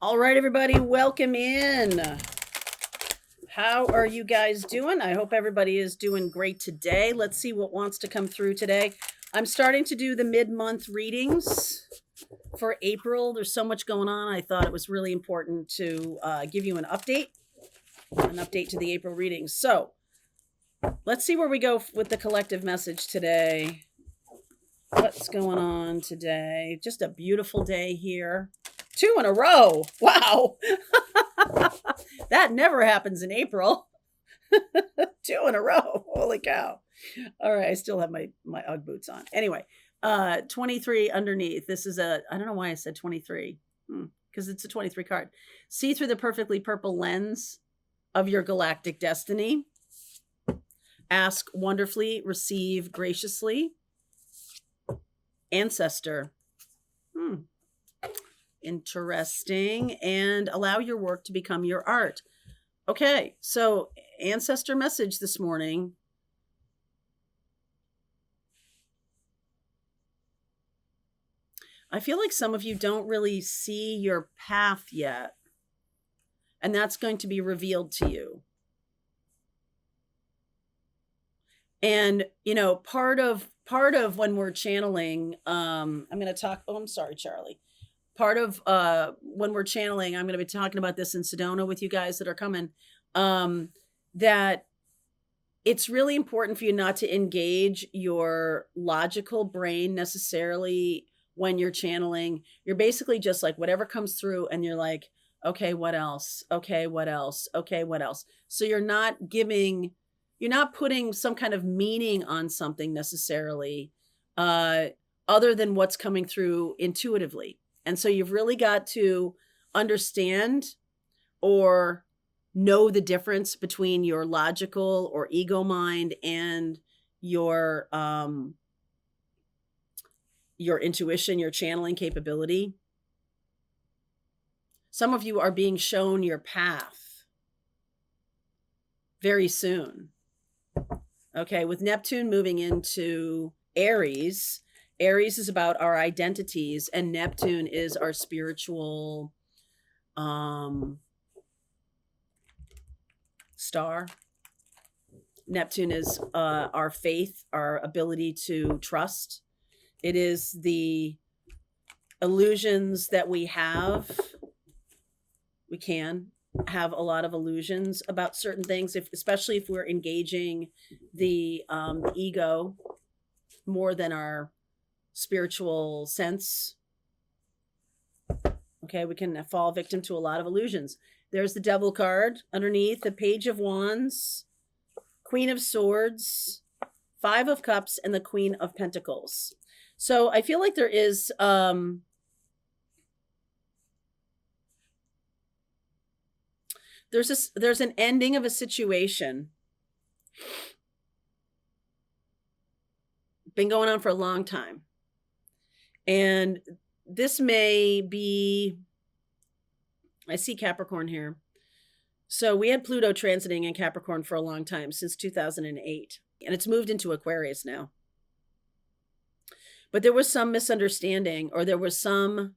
All right, everybody, welcome in. How are you guys doing? I hope everybody is doing great today. Let's see what wants to come through today. I'm starting to do the mid-month readings for April. There's so much going on. I thought it was really important to give you an update to the April readings. So let's see where we go with the collective message today. What's going on today? Just a beautiful day here. 2 in a row. Wow. That never happens in April. 2 in a row. Holy cow. All right. I still have my Ugg boots on. Anyway, 23 underneath. This is I don't know why I said 23. Because it's a 23 card. See through the perfectly purple lens of your galactic destiny. Ask wonderfully, receive graciously. Ancestor. Interesting. And allow your work to become your art. Okay, so ancestor message this morning. I feel like some of you don't really see your path yet. And that's going to be revealed to you. And, you know, part of when we're channeling, I'm going to talk, I'm sorry, Charlie. Part of when we're channeling, I'm going to be talking about this in Sedona with you guys that are coming, that it's really important for you not to engage your logical brain necessarily when you're channeling. You're basically just like whatever comes through and you're like, okay, what else? Okay, what else? Okay, what else? So you're not putting some kind of meaning on something necessarily other than what's coming through intuitively. And so you've really got to understand or know the difference between your logical or ego mind and your intuition, your channeling capability. Some of you are being shown your path very soon. Okay, with Neptune moving into Aries. Aries is about our identities, and Neptune is our spiritual star. Neptune is our faith, our ability to trust. It is the illusions that we have. We can have a lot of illusions about certain things, especially if we're engaging the ego more than our spiritual sense. Okay, we can fall victim to a lot of illusions. There's the Devil card underneath, the Page of Wands, Queen of Swords, 5 of Cups, and the Queen of Pentacles. So I feel like there is there's an ending of a situation. Been going on for a long time. And this may be, I see Capricorn here. So we had Pluto transiting in Capricorn for a long time, since 2008. And it's moved into Aquarius now. But there was some misunderstanding, or there was some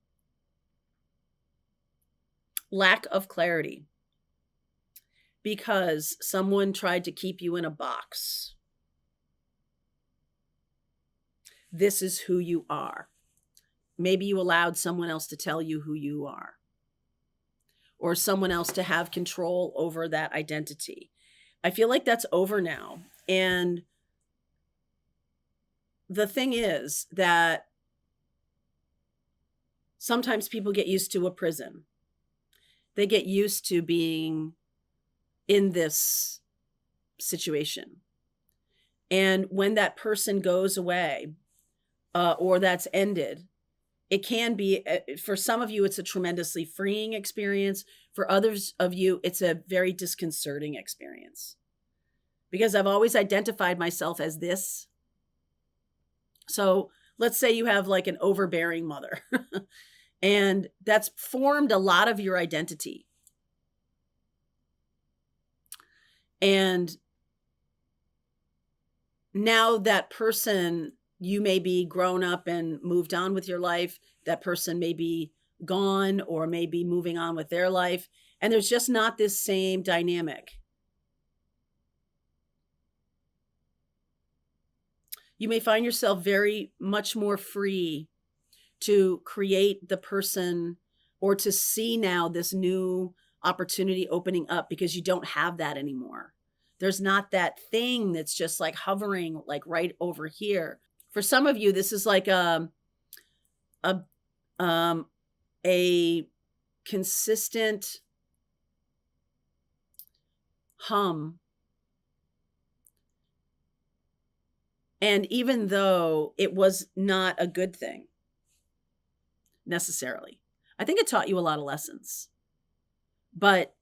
lack of clarity because someone tried to keep you in a box. This is who you are. Maybe you allowed someone else to tell you who you are, or someone else to have control over that identity. I feel like that's over now. And the thing is that sometimes people get used to a prison. They get used to being in this situation. And when that person goes away, or that's ended, it can be, for some of you, it's a tremendously freeing experience. For others of you, it's a very disconcerting experience. Because I've always identified myself as this. So let's say you have like an overbearing mother. And that's formed a lot of your identity. And now that person, you may be grown up and moved on with your life. That person may be gone or maybe moving on with their life. And there's just not this same dynamic. You may find yourself very much more free to create the person or to see now this new opportunity opening up because you don't have that anymore. There's not that thing that's just like hovering like right over here. For some of you, this is like a consistent hum. And even though it was not a good thing necessarily, I think it taught you a lot of lessons. But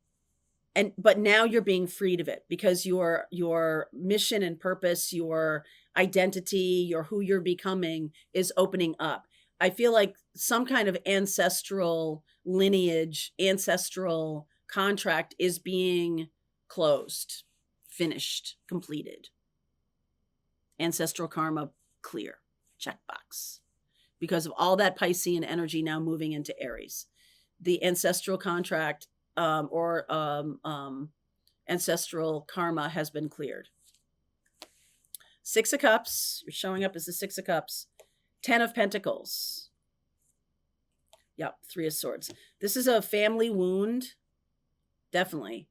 now you're being freed of it because your mission and purpose, your identity, your who you're becoming is opening up. I feel like some kind of ancestral lineage, ancestral contract is being closed, finished, completed. Ancestral karma clear, checkbox. Because of all that Piscean energy now moving into Aries. The ancestral contract ancestral karma has been cleared. 6 of Cups, you're showing up as the 6 of Cups. 10 of Pentacles. Yep, 3 of Swords. This is a family wound, definitely.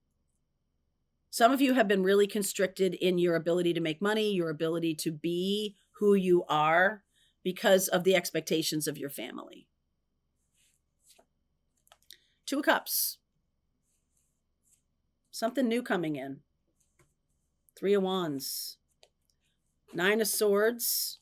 Some of you have been really constricted in your ability to make money, your ability to be who you are because of the expectations of your family. 2 of Cups. Something new coming in. 3 of Wands. 9 of Swords.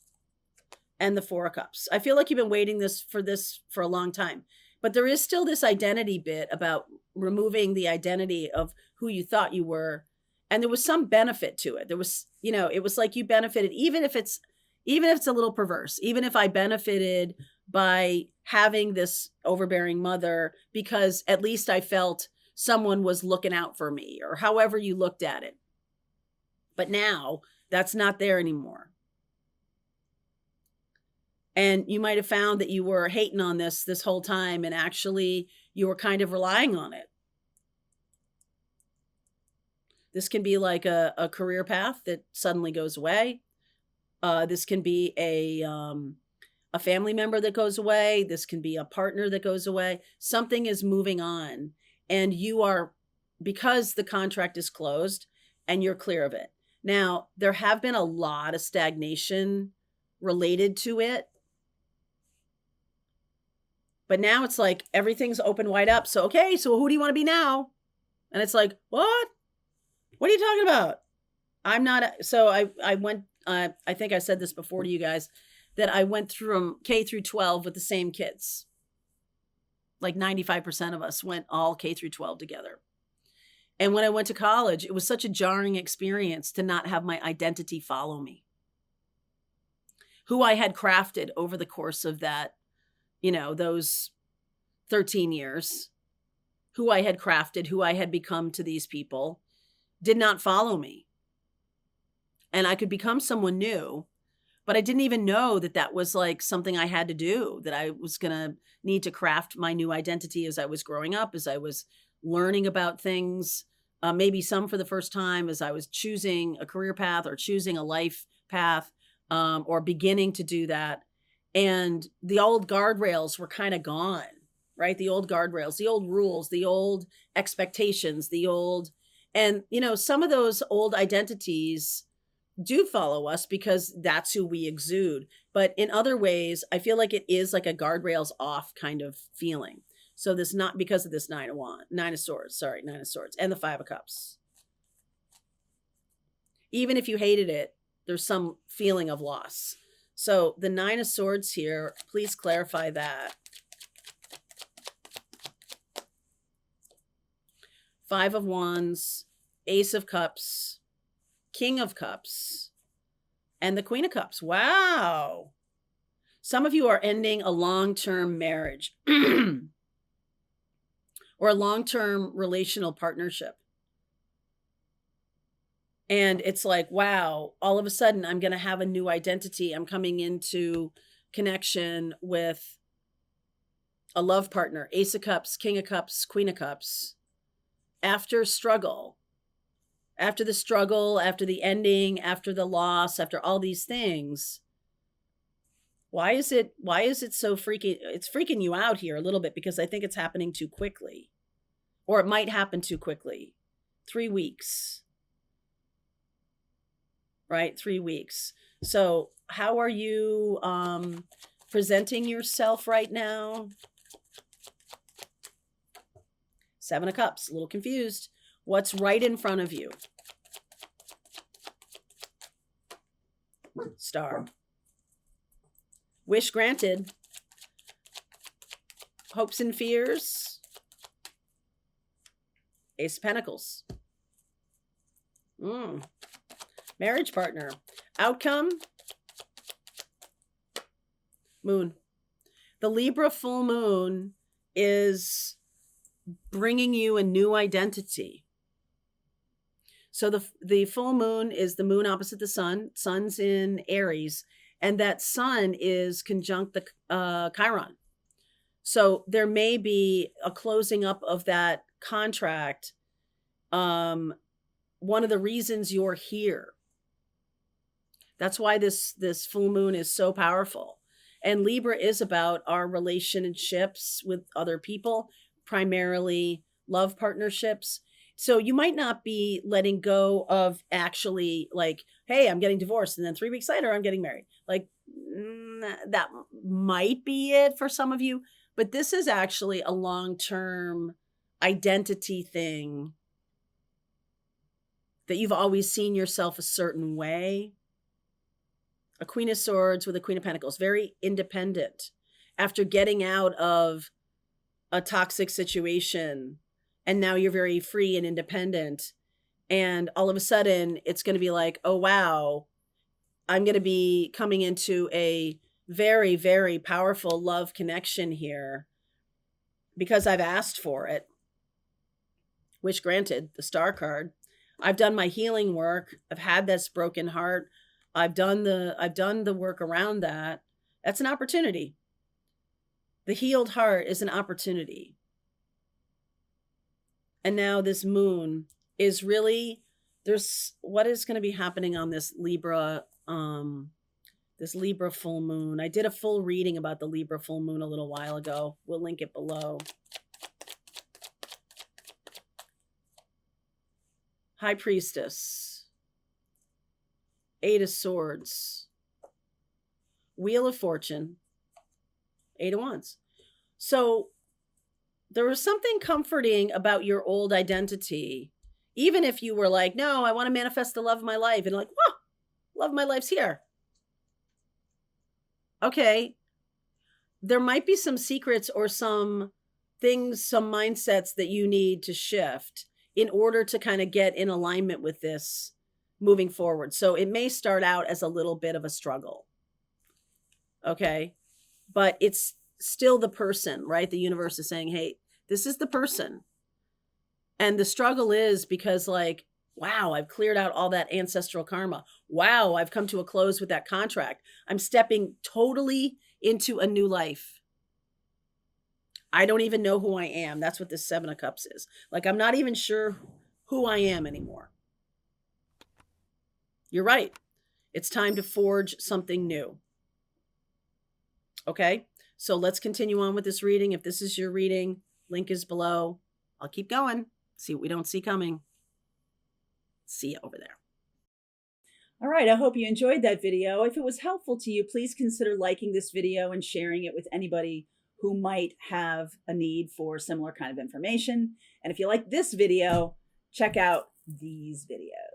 And the 4 of Cups. I feel like you've been waiting for this for a long time. But there is still this identity bit about removing the identity of who you thought you were. And there was some benefit to it. There was, it was like you benefited, even if it's a little perverse, even if I benefited by having this overbearing mother because at least I felt someone was looking out for me, or however you looked at it. But now that's not there anymore. And you might have found that you were hating on this whole time, and actually you were kind of relying on it. This can be like a career path that suddenly goes away. This can be a family member that goes away. This can be a partner that goes away. Something is moving on, and you are, because the contract is closed and you're clear of it. Now, there have been a lot of stagnation related to it. But now it's like everything's open wide up. So, okay, so who do you want to be now? And it's like, what? What are you talking about? I'm not. So I went, I think I said this before to you guys, that I went through them K through 12 with the same kids. Like 95% of us went all K through 12 together. And when I went to college, it was such a jarring experience to not have my identity follow me. Who I had crafted over the course of that, those 13 years, who I had crafted, who I had become to these people, did not follow me. And I could become someone new, but I didn't even know that that was like something I had to do, that I was going to need to craft my new identity as I was growing up, as I was learning about things, maybe some for the first time, as I was choosing a career path or choosing a life path, or beginning to do that. And the old guardrails were kind of gone, right? The old guardrails, the old rules, the old expectations, and some of those old identities do follow us because that's who we exude. But in other ways, I feel like it is like a guardrails off kind of feeling. So this, not because of this Nine of Swords, and the 5 of Cups. Even if you hated it, there's some feeling of loss. So the 9 of Swords here, please clarify that. 5 of Wands, Ace of Cups, King of Cups, and the Queen of Cups. Wow. Some of you are ending a long-term marriage or a long-term relational partnership. And it's like, wow, all of a sudden I'm going to have a new identity. I'm coming into connection with a love partner, Ace of Cups, King of Cups, Queen of Cups. After struggle, after the struggle, after the ending, after the loss, after all these things, why is it so freaking, it's freaking you out here a little bit, because I think it's happening too quickly, or it might happen too quickly. 3 weeks. Right? 3 weeks. So how are you presenting yourself right now? 7 of Cups, a little confused. What's right in front of you? Star. Wish granted. Hopes and fears. Ace of Pentacles. Marriage partner. Outcome. Moon. The Libra full moon is bringing you a new identity. So the full moon is the moon opposite the sun. Sun's in Aries, and that sun is conjunct the Chiron. So there may be a closing up of that contract. One of the reasons you're here. That's why this full moon is so powerful. And Libra is about our relationships with other people, primarily love partnerships. So you might not be letting go of actually like, hey, I'm getting divorced, and then 3 weeks later I'm getting married. Like that might be it for some of you, but this is actually a long-term identity thing, that you've always seen yourself a certain way. A Queen of Swords with a Queen of Pentacles, very independent. After getting out of a toxic situation, and now you're very free and independent, and all of a sudden it's going to be like, oh wow, I'm going to be coming into a very, very powerful love connection here because I've asked for it. Wish granted, the Star card. I've done my healing work. I've had this broken heart. I've done the work around that. That's an opportunity. The healed heart is an opportunity. And now this moon is really, there's what is going to be happening on this Libra full moon. I did a full reading about the Libra full moon a little while ago. We'll link it below. High Priestess. 8 of Swords. Wheel of Fortune. 8 of Wands. So there was something comforting about your old identity. Even if you were like, no, I want to manifest the love of my life. And like, whoa, love of my life's here. Okay. There might be some secrets or some things, some mindsets that you need to shift in order to kind of get in alignment with this moving forward. So it may start out as a little bit of a struggle. Okay. But it's still the person, right? The universe is saying, hey, this is the person. And the struggle is because like, wow, I've cleared out all that ancestral karma. Wow, I've come to a close with that contract. I'm stepping totally into a new life. I don't even know who I am. That's what this 7 of Cups is. Like, I'm not even sure who I am anymore. You're right. It's time to forge something new. Okay, so let's continue on with this reading. If this is your reading, link is below. I'll keep going. See what we don't see coming. See you over there. All right, I hope you enjoyed that video. If it was helpful to you, please consider liking this video and sharing it with anybody who might have a need for similar kind of information. And if you like this video, check out these videos.